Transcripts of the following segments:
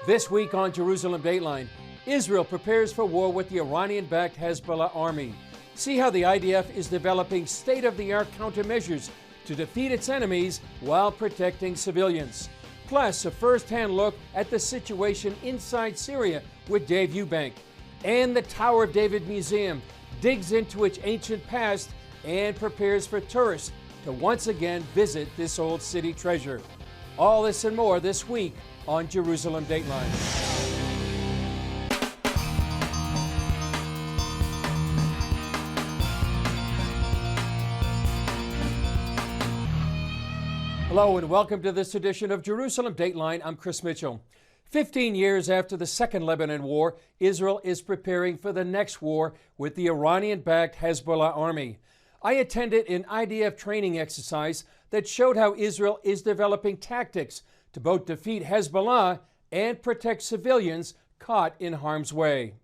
This week on Jerusalem Dateline, Israel prepares for war with the Iranian-backed Hezbollah army. See how the IDF is developing state-of-the-art countermeasures to defeat its enemies while protecting civilians. Plus, a first-hand look at the situation inside Syria with Dave Eubank. And the Tower of David Museum digs into its ancient past and prepares for tourists to once again visit this old city treasure. All this and more this week on Jerusalem Dateline. Hello and welcome to this edition of Jerusalem Dateline. I'm Chris Mitchell. 15 years after the Second Lebanon War, Israel is preparing for the next war with the Iranian-backed Hezbollah army. I attended an IDF training exercise that showed how Israel is developing tactics to both defeat Hezbollah and protect civilians caught in harm's way.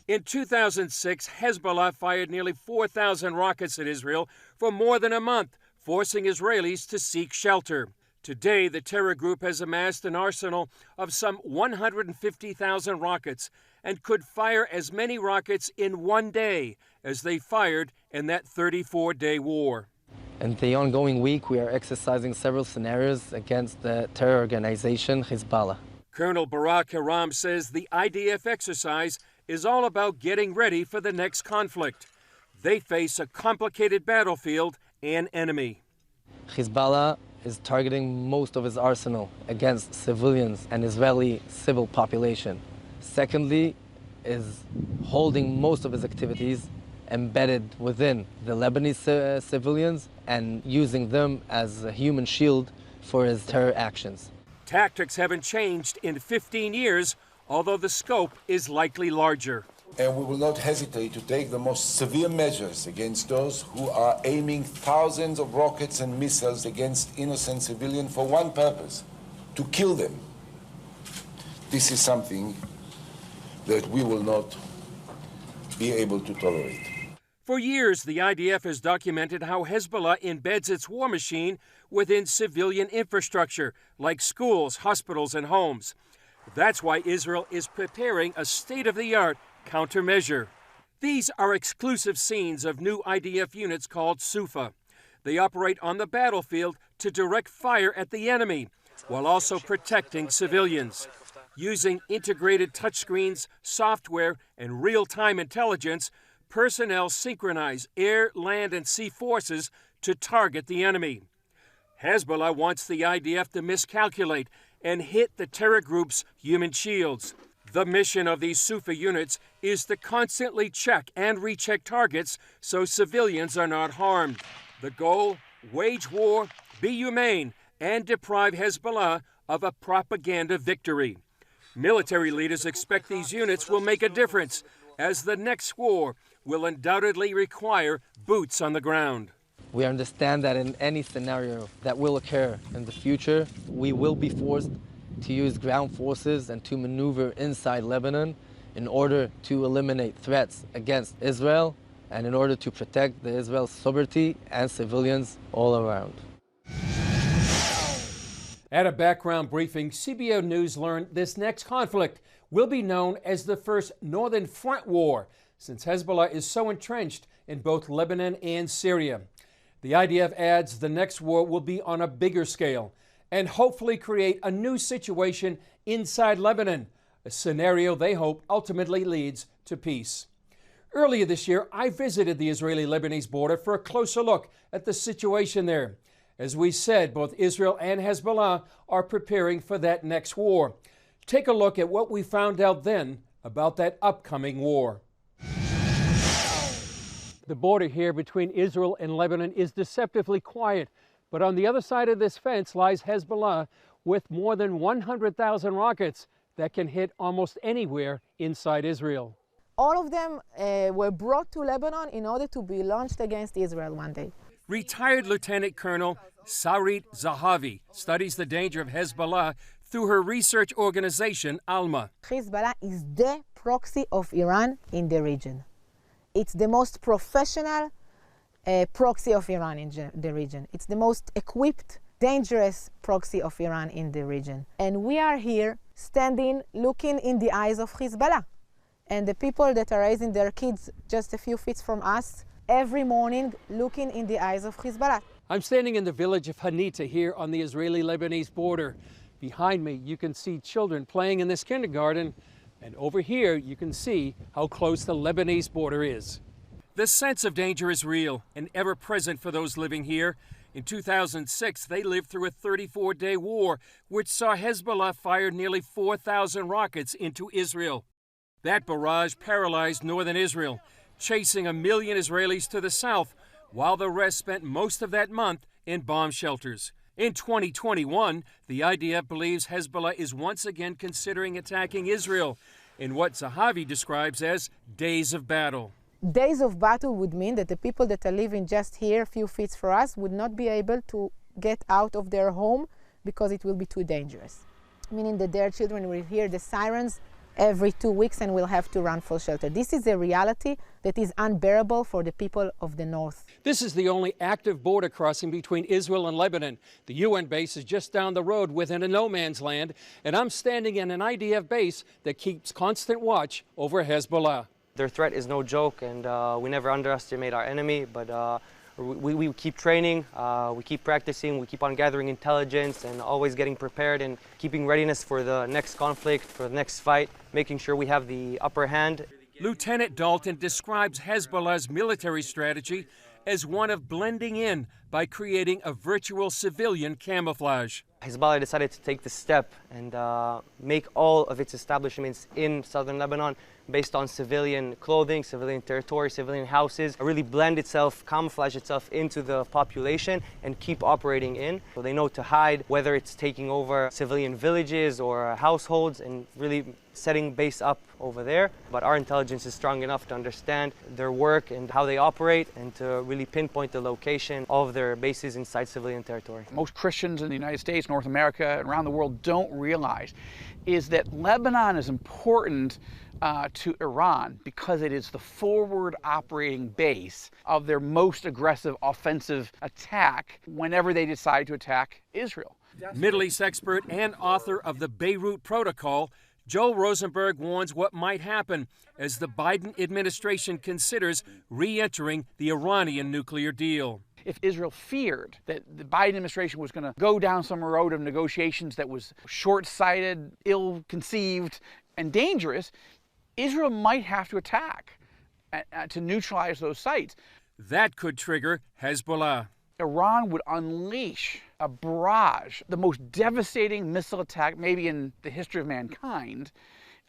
In 2006, Hezbollah fired nearly 4,000 rockets at Israel for more than a month, forcing Israelis to seek shelter. Today, the terror group has amassed an arsenal of some 150,000 rockets and could fire as many rockets in one day as they fired in that 34-day war. In the ongoing week, we are exercising several scenarios against the terror organization Hezbollah. Colonel Barak Hiram says the IDF exercise is all about getting ready for the next conflict. They face a complicated battlefield and enemy. Hezbollah is targeting most of its arsenal against civilians and Israeli civil population. Secondly, is holding most of its activities embedded within the Lebanese civilians and using them as a human shield for his terror actions. Tactics haven't changed in 15 years, although the scope is likely larger. And we will not hesitate to take the most severe measures against those who are aiming thousands of rockets and missiles against innocent civilians for one purpose, to kill them. This is something that we will not be able to tolerate. For years, the IDF has documented how Hezbollah embeds its war machine within civilian infrastructure, like schools, hospitals, and homes. That's why Israel is preparing a state-of-the-art countermeasure. These are exclusive scenes of new IDF units called Sufa. They operate on the battlefield to direct fire at the enemy, while also protecting civilians. Using integrated touchscreens, software, and real-time intelligence, personnel synchronize air, land, and sea forces to target the enemy. Hezbollah wants the IDF to miscalculate and hit the terror group's human shields. The mission of these Sufa units is to constantly check and recheck targets so civilians are not harmed. The goal? Wage war, be humane, and deprive Hezbollah of a propaganda victory. Military leaders expect these units will make a difference, as the next war will undoubtedly require boots on the ground. We understand that in any scenario that will occur in the future, we will be forced to use ground forces and to maneuver inside Lebanon in order to eliminate threats against Israel and in order to protect the Israel's sovereignty and civilians all around. At a background briefing, CBO News learned this next conflict will be known as the First Northern Front War, since Hezbollah is so entrenched in both Lebanon and Syria. The IDF adds the next war will be on a bigger scale and hopefully create a new situation inside Lebanon, a scenario they hope ultimately leads to peace. Earlier this year, I visited the Israeli-Lebanese border for a closer look at the situation there. As we said, both Israel and Hezbollah are preparing for that next war. Take a look at what we found out then about that upcoming war. The border here between Israel and Lebanon is deceptively quiet, but on the other side of this fence lies Hezbollah with more than 100,000 rockets that can hit almost anywhere inside Israel. All of them were brought to Lebanon in order to be launched against Israel one day. Retired Lieutenant Colonel Sarit Zahavi studies the danger of Hezbollah through her research organization, Alma. Hezbollah is the proxy of Iran in the region. It's the most professional proxy of Iran in the region. It's the most equipped dangerous proxy of Iran in the region. And we are here standing, looking in the eyes of Hezbollah. And the people that are raising their kids just a few feet from us, every morning looking in the eyes of Hezbollah. I'm standing in the village of Hanita here on the Israeli-Lebanese border. Behind me, you can see children playing in this kindergarten, and over here, you can see how close the Lebanese border is. The sense of danger is real and ever present for those living here. In 2006, they lived through a 34-day war, which saw Hezbollah fire nearly 4,000 rockets into Israel. That barrage paralyzed northern Israel, chasing 1 million Israelis to the south, while the rest spent most of that month in bomb shelters. In 2021, the IDF believes Hezbollah is once again considering attacking Israel in what Zahavi describes as days of battle. Days of battle would mean that the people that are living just here, a few feet from us, would not be able to get out of their home because it will be too dangerous. Meaning that their children will hear the sirens every 2 weeks and will have to run for shelter. This is a reality that is unbearable for the people of the north. This is the only active border crossing between Israel and Lebanon. The UN base is just down the road within a no man's land, and I'm standing in an IDF base that keeps constant watch over Hezbollah. Their threat is no joke, and we never underestimate our enemy, but we keep training, we keep practicing, we keep on gathering intelligence and always getting prepared and keeping readiness for the next conflict, for the next fight, making sure we have the upper hand. Lieutenant Dalton describes Hezbollah's military strategy as one of blending in by creating a virtual civilian camouflage. Hezbollah decided to take the step and make all of its establishments in southern Lebanon based on civilian clothing, civilian territory, civilian houses, really blend itself, camouflage itself into the population and keep operating in. So they know to hide, whether it's taking over civilian villages or households and really setting base up over there. But our intelligence is strong enough to understand their work and how they operate and to really pinpoint the location of their bases inside civilian territory. Most Christians in the United States, North America, and around the world don't realize is that Lebanon is important to Iran because it is the forward operating base of their most aggressive offensive attack whenever they decide to attack Israel. Middle East expert and author of the Beirut Protocol, Joel Rosenberg warns what might happen as the Biden administration considers re-entering the Iranian nuclear deal. If Israel feared that the Biden administration was going to go down some road of negotiations that was short-sighted, ill-conceived, and dangerous, Israel might have to attack to neutralize those sites. That could trigger Hezbollah. Iran would unleash a barrage, the most devastating missile attack maybe in the history of mankind.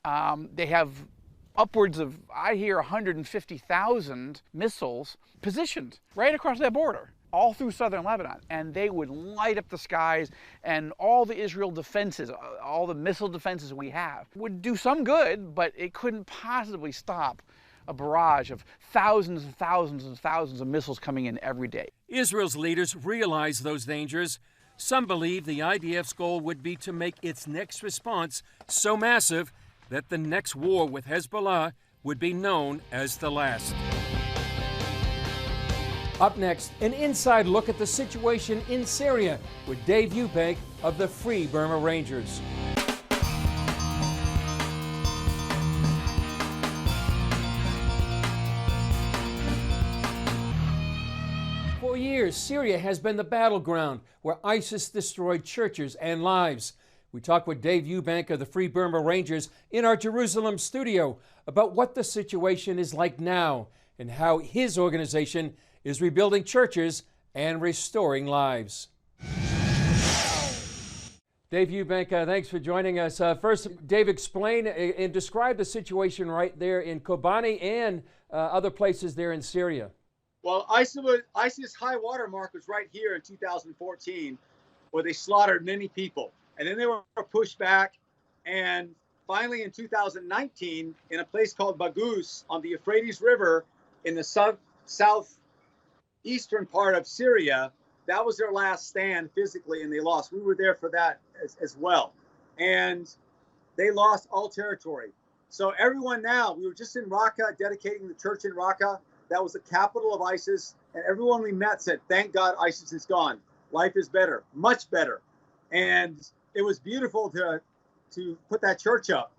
They have upwards of, I hear, 150,000 missiles positioned right across that border, all through southern Lebanon, and they would light up the skies, and all the Israel defenses, all the missile defenses we have, would do some good, but it couldn't possibly stop a barrage of thousands and thousands and thousands of missiles coming in every day. Israel's leaders realize those dangers. Some believe the IDF's goal would be to make its next response so massive that the next war with Hezbollah would be known as the last. Up next, an inside look at the situation in Syria with Dave Eubank of the Free Burma Rangers. For years, Syria has been the battleground where ISIS destroyed churches and lives. We talk with Dave Eubank of the Free Burma Rangers in our Jerusalem studio about what the situation is like now and how his organization is rebuilding churches and restoring lives. Dave Eubank, thanks for joining us. First, Dave, explain and describe the situation right there in Kobani and other places there in Syria. Well, ISIS high water mark was right here in 2014, where they slaughtered many people. And then they were pushed back. And finally, in 2019, in a place called Baghouz on the Euphrates River in the southeastern part of Syria, that was their last stand physically, and they lost. We were there for that as well. And they lost all territory. So everyone now, we were just in Raqqa, dedicating the church in Raqqa. That was the capital of ISIS. And everyone we met said, thank God ISIS is gone. Life is better, much better. And it was beautiful to put that church up.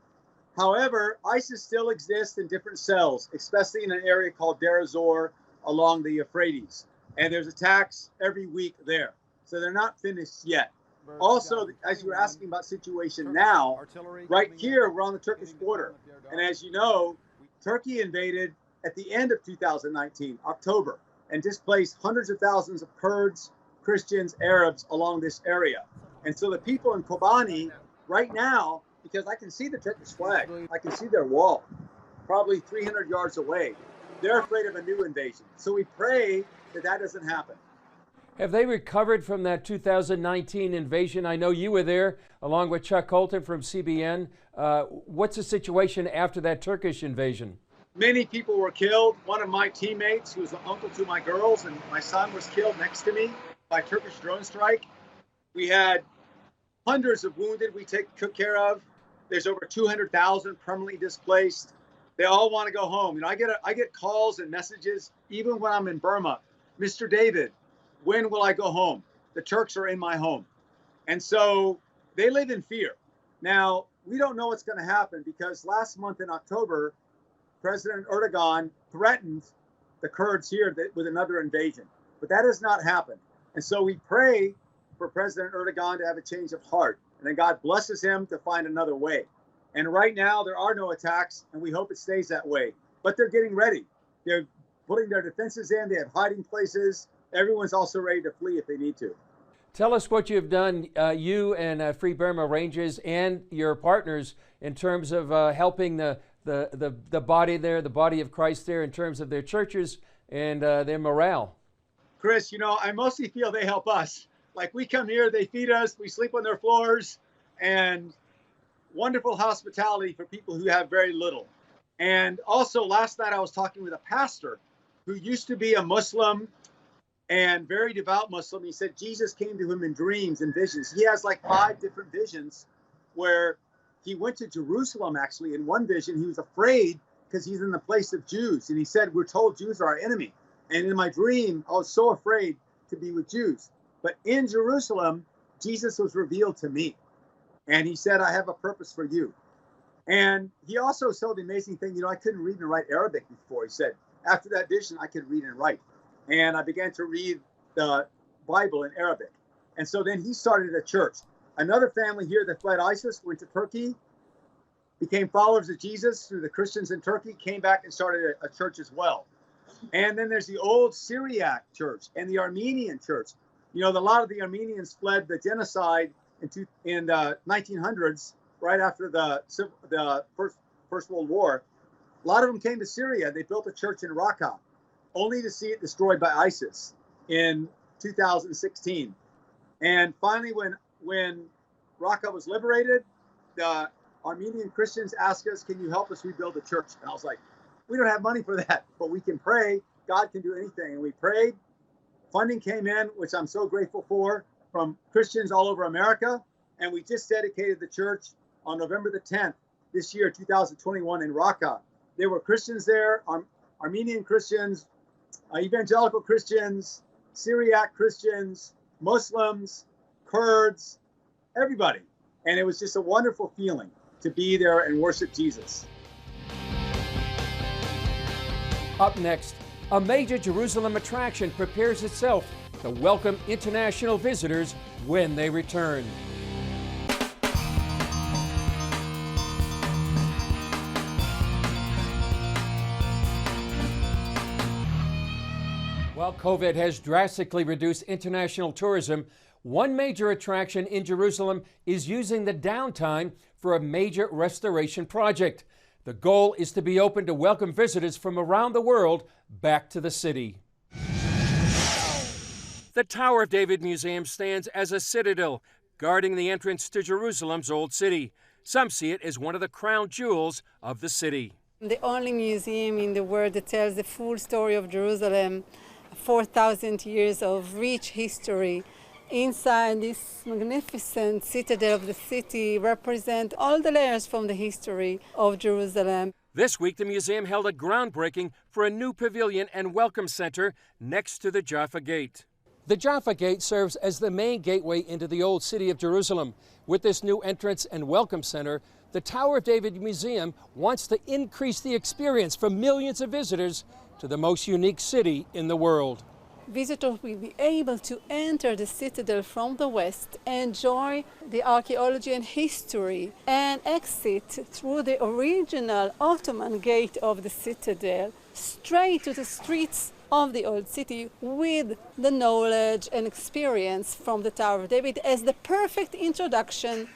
However, ISIS still exists in different cells, especially in an area called Deir ez-Zor along the Euphrates. And there's attacks every week there. So they're not finished yet. Also, as you were asking about situation now, right here, we're on the Turkish border. And as you know, Turkey invaded at the end of 2019, October, and displaced hundreds of thousands of Kurds, Christians, Arabs along this area. And so the people in Kobani right now, because I can see the Turkish flag, I can see their wall, probably 300 yards away. They're afraid of a new invasion. So we pray that that doesn't happen. Have they recovered from that 2019 invasion? I know you were there along with Chuck Colton from CBN. What's the situation after that Turkish invasion? Many people were killed. One of my teammates, who was the uncle to my girls and my son, was killed next to me by Turkish drone strike. We had hundreds of wounded we took care of. There's over 200,000 permanently displaced. They all want to go home. You know, I get calls and messages, even when I'm in Burma. Mr. David, when will I go home? The Turks are in my home. And so they live in fear. Now, we don't know what's going to happen because last month in October, President Erdogan threatened the Kurds here with another invasion. But that has not happened. And so we pray for President Erdogan to have a change of heart. And then God blesses him to find another way. And right now, there are no attacks, and we hope it stays that way. But they're getting ready. They're putting their defenses in. They have hiding places. Everyone's also ready to flee if they need to. Tell us what you've done, you and Free Burma Rangers and your partners, in terms of helping the body there, the body of Christ there, in terms of their churches and their morale. Chris, you know, I mostly feel they help us. Like, we come here, they feed us, we sleep on their floors, and wonderful hospitality for people who have very little. And also, last night I was talking with a pastor who used to be a Muslim and very devout Muslim. He said Jesus came to him in dreams and visions. He has like 5 different visions where he went to Jerusalem. Actually, in one vision, he was afraid because he's in the place of Jews. And he said, we're told Jews are our enemy. And in my dream, I was so afraid to be with Jews. But in Jerusalem, Jesus was revealed to me. And he said, I have a purpose for you. And he also said the amazing thing, you know, I couldn't read and write Arabic before. He said, after that vision, I could read and write. And I began to read the Bible in Arabic. And so then he started a church. Another family here that fled ISIS went to Turkey, became followers of Jesus through the Christians in Turkey, came back and started a church as well. And then there's the old Syriac church and the Armenian church. You know, a lot of the Armenians fled the genocide in the 1900s, right after the First World War. A lot of them came to Syria. They built a church in Raqqa, only to see it destroyed by ISIS in 2016. And finally, when Raqqa was liberated, the Armenian Christians asked us, can you help us rebuild the church? And I was like, we don't have money for that, but we can pray. God can do anything. And we prayed. Funding came in, which I'm so grateful for, from Christians all over America. And we just dedicated the church on November the 10th this year, 2021, in Raqqa. There were Christians there, Armenian Christians, evangelical Christians, Syriac Christians, Muslims, Kurds, everybody. And it was just a wonderful feeling to be there and worship Jesus. Up next, a major Jerusalem attraction prepares itself to welcome international visitors when they return. While COVID has drastically reduced international tourism, one major attraction in Jerusalem is using the downtime for a major restoration project. The goal is to be open to welcome visitors from around the world back to the city. The Tower of David Museum stands as a citadel, guarding the entrance to Jerusalem's Old City. Some see it as one of the crown jewels of the city. The only museum in the world that tells the full story of Jerusalem, 4,000 years of rich history. Inside this magnificent citadel of the city represent all the layers from the history of Jerusalem. This week, the museum held a groundbreaking for a new pavilion and welcome center next to the Jaffa Gate. The Jaffa Gate serves as the main gateway into the old city of Jerusalem. With this new entrance and welcome center, the Tower of David Museum wants to increase the experience for millions of visitors to the most unique city in the world. Visitors will be able to enter the citadel from the west, enjoy the archaeology and history, and exit through the original Ottoman gate of the citadel straight to the streets of the old city with the knowledge and experience from the Tower of David as the perfect introduction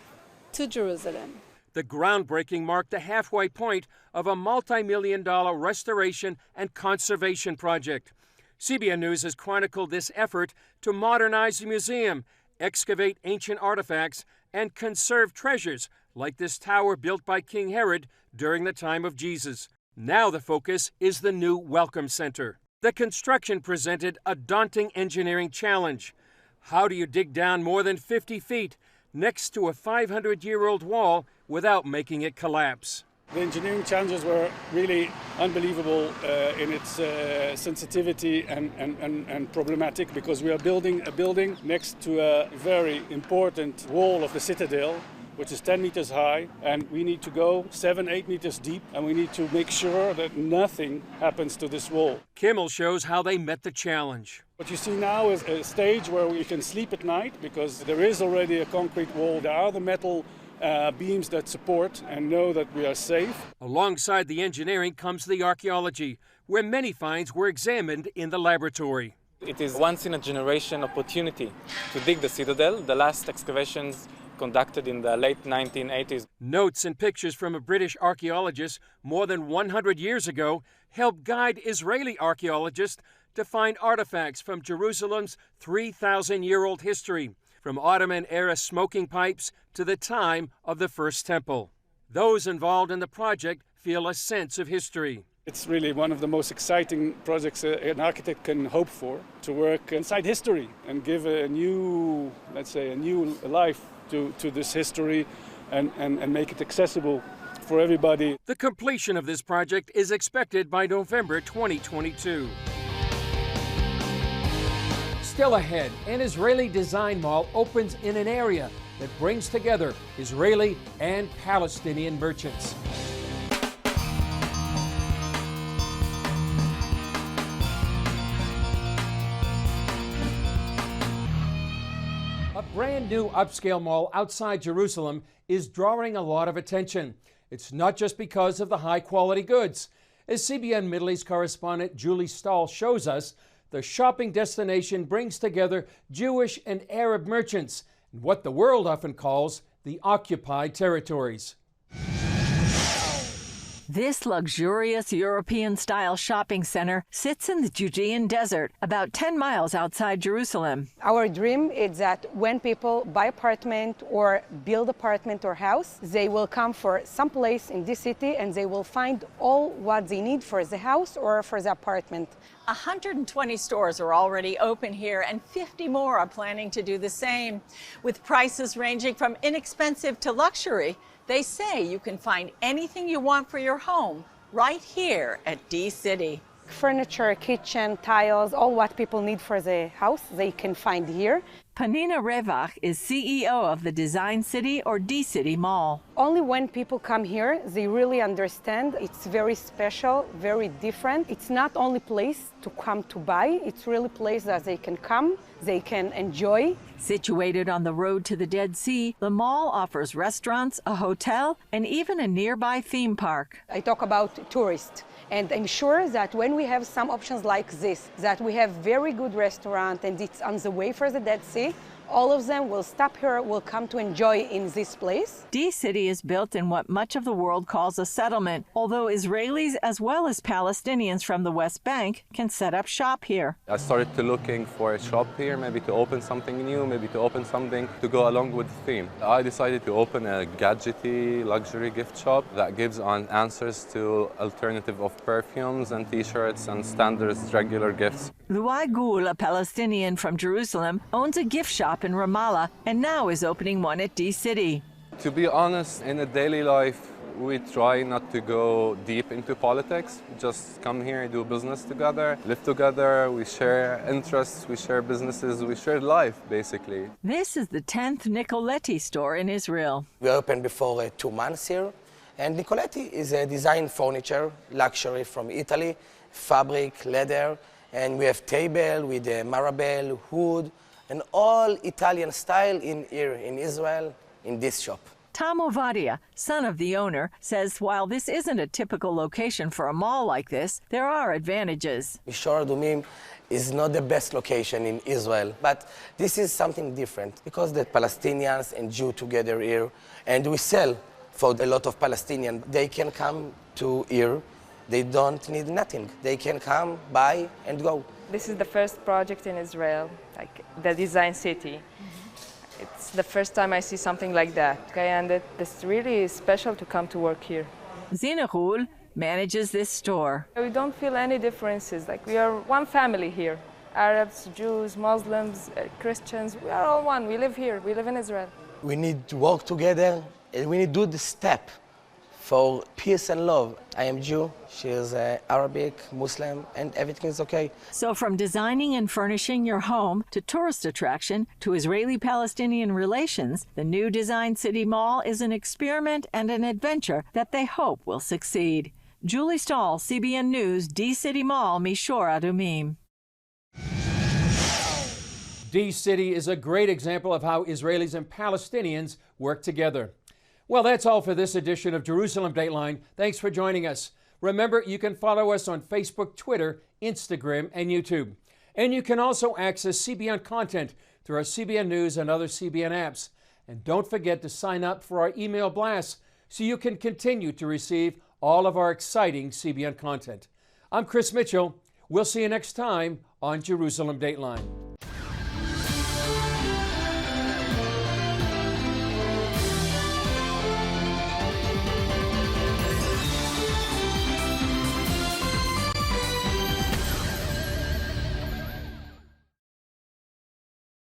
to Jerusalem. The groundbreaking marked the halfway point of a multi-million-dollar restoration and conservation project. CBN News has chronicled this effort to modernize the museum, excavate ancient artifacts, and conserve treasures like this tower built by King Herod during the time of Jesus. Now the focus is the new Welcome Center. The construction presented a daunting engineering challenge. How do you dig down more than 50 feet next to a 500-year-old wall without making it collapse? The engineering challenges were really unbelievable in its sensitivity and problematic, because we are building a building next to a very important wall of the citadel, which is 10 meters high, and we need to go 7-8 meters deep, and we need to make sure that nothing happens to this wall. Kimmel shows how they met the challenge. What you see now is a stage where we can sleep at night, because there is already a concrete wall. There are the metal beams that support and know that we are safe. Alongside the engineering comes the archaeology, where many finds were examined in the laboratory. It is once-in-a-generation opportunity to dig the citadel. The last excavations conducted in the late 1980s. Notes and pictures from a British archaeologist more than 100 years ago helped guide Israeli archaeologists to find artifacts from Jerusalem's 3,000-year-old history, from Ottoman-era smoking pipes to the time of the First Temple. Those involved in the project feel a sense of history. It's really one of the most exciting projects an architect can hope for, to work inside history and give a new, let's say, a new life to this history and make it accessible for everybody. The completion of this project is expected by November 2022. Still ahead, an Israeli design mall opens in an area that brings together Israeli and Palestinian merchants. A brand new upscale mall outside Jerusalem is drawing a lot of attention. It's not just because of the high-quality goods. As CBN Middle East correspondent Julie Stahl shows us, the shopping destination brings together Jewish and Arab merchants in what the world often calls the occupied territories. This luxurious European-style shopping center sits in the Judean desert, about 10 miles outside Jerusalem. Our dream is that when people buy apartment or build apartment or house, they will come for some place in this city and they will find all what they need for the house or for the apartment. 120 stores are already open here, and 50 more are planning to do the same. With prices ranging from inexpensive to luxury, they say you can find anything you want for your home right here at D-City. Furniture, kitchen, tiles, all what people need for the house, they can find here. Panina Revach is CEO of the Design City or D-City Mall. Only when people come here, they really understand it's very special, very different. It's not only place to come to buy, it's really place that they can come, they can enjoy. Situated on the road to the Dead Sea, the mall offers restaurants, a hotel, and even a nearby theme park. I talk about tourists. And I'm sure that when we have some options like this, that we have very good restaurant and it's on the way for the Dead Sea, all of them will stop here, will come to enjoy in this place. D-City is built in what much of the world calls a settlement, although Israelis as well as Palestinians from the West Bank can set up shop here. I started to looking for a shop here, maybe to open something new, maybe to open something to go along with the theme. I decided to open a gadgety luxury gift shop that gives answers to alternative of perfumes and t-shirts and standard regular gifts. Luai Gul, a Palestinian from Jerusalem, owns a gift shop in Ramallah and now is opening one at D-City. To be honest, in a daily life, We try not to go deep into politics, just come here, do business together, live together, we share interests, we share businesses, we share life, basically. This is the 10th Nicoletti store in Israel. We opened before 2 months here, and Nicoletti is a design furniture, luxury from Italy, fabric, leather, and we have table with marble, wood, and all Italian style in here in Israel, in this shop. Tom Ovadia, son of the owner, says while this isn't a typical location for a mall like this, there are advantages. Mishor Adumim is not the best location in Israel, but this is something different because the Palestinians and Jews together here, and we sell for a lot of Palestinians. They can come to here. They don't need nothing. They can come, buy, and go. This is the first project in Israel, like the design city. It's the first time I see something like that. Okay, and it's really special to come to work here. Zina Roul manages this store. We don't feel any differences. Like we are one family here. Arabs, Jews, Muslims, Christians, we are all one. We live here. We live in Israel. We need to work together, and we need to do the step for peace and love. I am Jew, she is Arabic, Muslim, and everything is okay. So from designing and furnishing your home to tourist attraction to Israeli-Palestinian relations, the new Design City Mall is an experiment and an adventure that they hope will succeed. Julie Stahl, CBN News, D-City Mall, Mishor Adumim. D-City is a great example of how Israelis and Palestinians work together. Well, that's all for this edition of Jerusalem Dateline. Thanks for joining us. Remember, you can follow us on Facebook, Twitter, Instagram, and YouTube. And you can also access CBN content through our CBN News and other CBN apps. And don't forget to sign up for our email blasts so you can continue to receive all of our exciting CBN content. I'm Chris Mitchell. We'll see you next time on Jerusalem Dateline.